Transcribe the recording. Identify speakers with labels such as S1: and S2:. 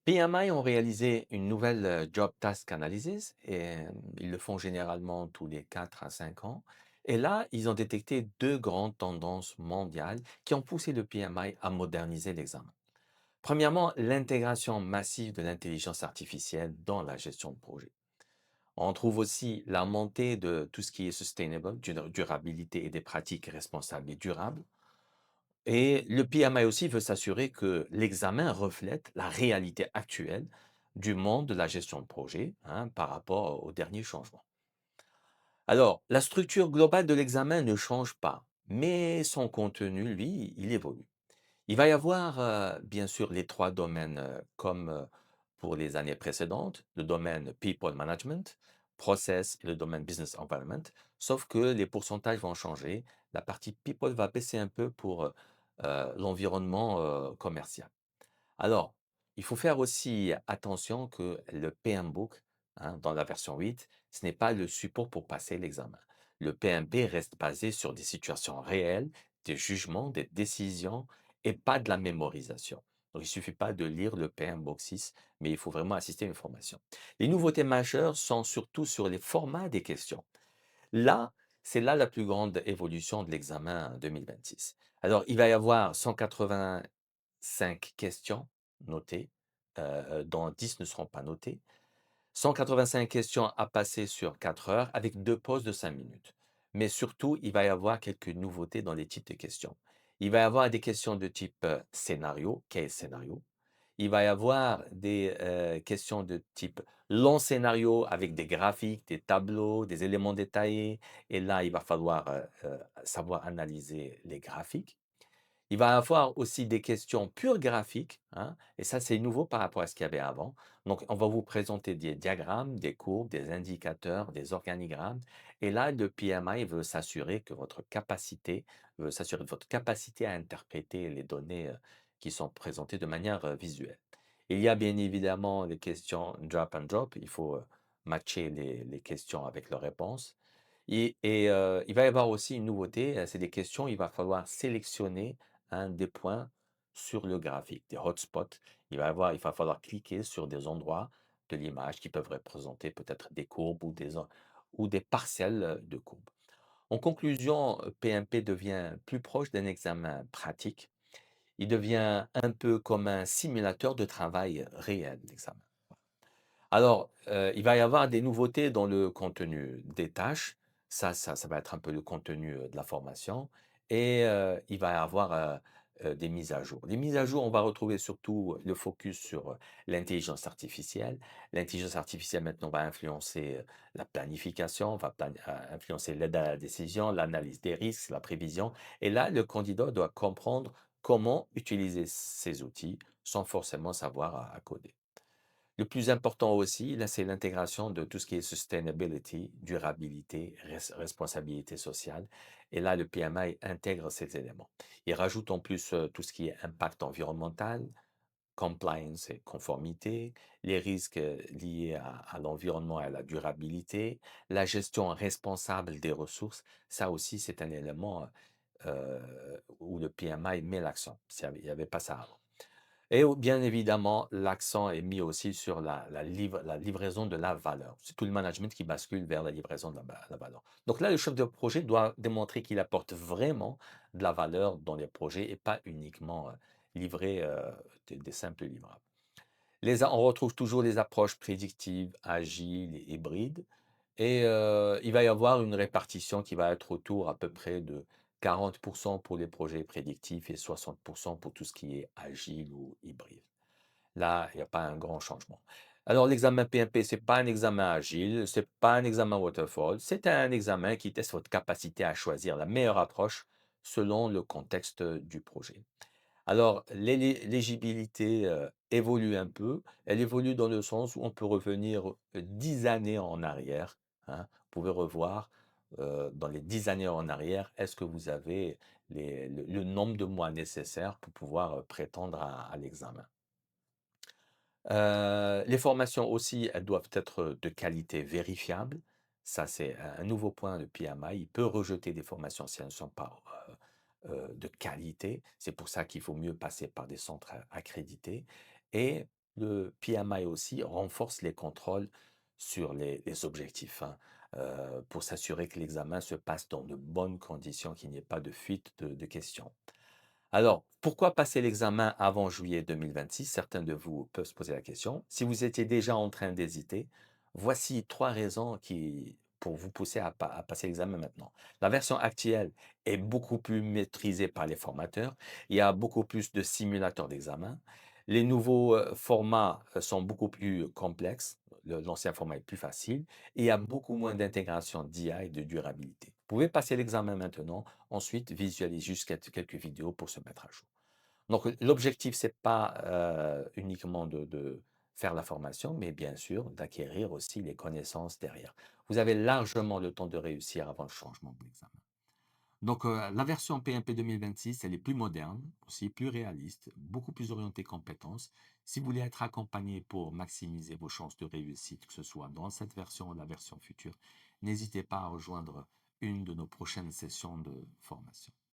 S1: PMI ont réalisé une nouvelle Job Task Analysis et ils le font généralement tous les 4 à 5 ans. Et là, ils ont détecté deux grandes tendances mondiales qui ont poussé le PMI à moderniser l'examen. Premièrement, l'intégration massive de l'intelligence artificielle dans la gestion de projet. On trouve aussi la montée de tout ce qui est sustainable, durabilité et des pratiques responsables et durables. Et le PMI aussi veut s'assurer que l'examen reflète la réalité actuelle du monde de la gestion de projet, par rapport aux derniers changements. Alors, la structure globale de l'examen ne change pas, mais son contenu, lui, il évolue. Il va y avoir, bien sûr, les trois domaines comme pour les années précédentes, le domaine People Management, Process et le domaine Business Environment, sauf que les pourcentages vont changer. La partie People va baisser un peu pour l'environnement commercial. Alors, il faut faire aussi attention que le PMBOK, dans la version 8, ce n'est pas le support pour passer l'examen. Le PMP reste basé sur des situations réelles, des jugements, des décisions et pas de la mémorisation. Donc, il ne suffit pas de lire le PMBOK 6, mais il faut vraiment assister à une formation. Les nouveautés majeures sont surtout sur les formats des questions. Là, c'est là la plus grande évolution de l'examen 2026. Alors, il va y avoir 185 questions notées, dont 10 ne seront pas notées. 185 questions à passer sur 4 heures avec 2 pauses de 5 minutes. Mais surtout, il va y avoir quelques nouveautés dans les types de questions. Il va y avoir des questions de type scénario, case scénario. Il va y avoir des questions de type long scénario avec des graphiques, des tableaux, des éléments détaillés. Et là, il va falloir savoir analyser les graphiques. Il va y avoir aussi des questions pures graphiques, et ça, c'est nouveau par rapport à ce qu'il y avait avant. Donc, on va vous présenter des diagrammes, des courbes, des indicateurs, des organigrammes. Et là, le PMI veut s'assurer de votre capacité à interpréter les données qui sont présentées de manière visuelle. Il y a bien évidemment les questions drop and drop. Il faut matcher les questions avec leurs réponses. Il va y avoir aussi une nouveauté, c'est des questions, il va falloir sélectionner des points sur le graphique, des hotspots. Il va falloir cliquer sur des endroits de l'image qui peuvent représenter peut-être des courbes ou des parcelles de courbes. En conclusion, PMP devient plus proche d'un examen pratique. Il devient un peu comme un simulateur de travail réel, l'examen. Alors, il va y avoir des nouveautés dans le contenu des tâches. Ça va être un peu le contenu, de la formation et il va y avoir, des mises à jour. Les mises à jour, on va retrouver surtout le focus sur, l'intelligence artificielle. L'intelligence artificielle maintenant va influencer, la planification, influencer l'aide à la décision, l'analyse des risques, la prévision et là, le candidat doit comprendre comment utiliser ces outils sans forcément savoir à coder. Le plus important aussi, là, c'est l'intégration de tout ce qui est sustainability, durabilité, responsabilité sociale. Et là, le PMI intègre ces éléments. Il rajoute en plus tout ce qui est impact environnemental, compliance et conformité, les risques liés à l'environnement et à la durabilité, la gestion responsable des ressources. Ça aussi, c'est un élément où le PMI met l'accent. Il n'y avait pas ça avant. Et bien évidemment, l'accent est mis aussi sur la livraison de la valeur. C'est tout le management qui bascule vers la livraison de la valeur. Donc là, le chef de projet doit démontrer qu'il apporte vraiment de la valeur dans les projets et pas uniquement livrer des simples livrables. On retrouve toujours les approches prédictives, agiles et hybrides. Et il va y avoir une répartition qui va être autour à peu près de 40% pour les projets prédictifs et 60% pour tout ce qui est agile ou hybride. Là, il n'y a pas un grand changement. Alors, l'examen PMP, ce n'est pas un examen agile, ce n'est pas un examen waterfall, c'est un examen qui teste votre capacité à choisir la meilleure approche selon le contexte du projet. Alors, l'éligibilité évolue un peu. Elle évolue dans le sens où on peut revenir 10 années en arrière. Vous pouvez revoir dans les 10 années en arrière, est-ce que vous avez le nombre de mois nécessaires pour pouvoir prétendre à l'examen. Les formations aussi, elles doivent être de qualité vérifiable. Ça, c'est un nouveau point de PMI. Il peut rejeter des formations si elles ne sont pas de qualité. C'est pour ça qu'il faut mieux passer par des centres accrédités. Et le PMI aussi renforce les contrôles sur les objectifs, hein, pour s'assurer que l'examen se passe dans de bonnes conditions, qu'il n'y ait pas de fuite de questions. Alors, pourquoi passer l'examen avant juillet 2026? Certains de vous peuvent se poser la question. Si vous étiez déjà en train d'hésiter, voici 3 raisons pour vous pousser à passer l'examen maintenant. La version actuelle est beaucoup plus maîtrisée par les formateurs. Il y a beaucoup plus de simulateurs d'examen. Les nouveaux formats sont beaucoup plus complexes. L'ancien format est plus facile. Et il y a beaucoup moins d'intégration d'IA et de durabilité. Vous pouvez passer l'examen maintenant. Ensuite, visualise juste quelques vidéos pour se mettre à jour. Donc, l'objectif, c'est pas uniquement de faire la formation, mais bien sûr d'acquérir aussi les connaissances derrière. Vous avez largement le temps de réussir avant le changement de l'examen. Donc, la version PMP 2026, elle est plus moderne, aussi plus réaliste, beaucoup plus orientée compétences. Si vous voulez être accompagné pour maximiser vos chances de réussite, que ce soit dans cette version ou la version future, n'hésitez pas à rejoindre une de nos prochaines sessions de formation.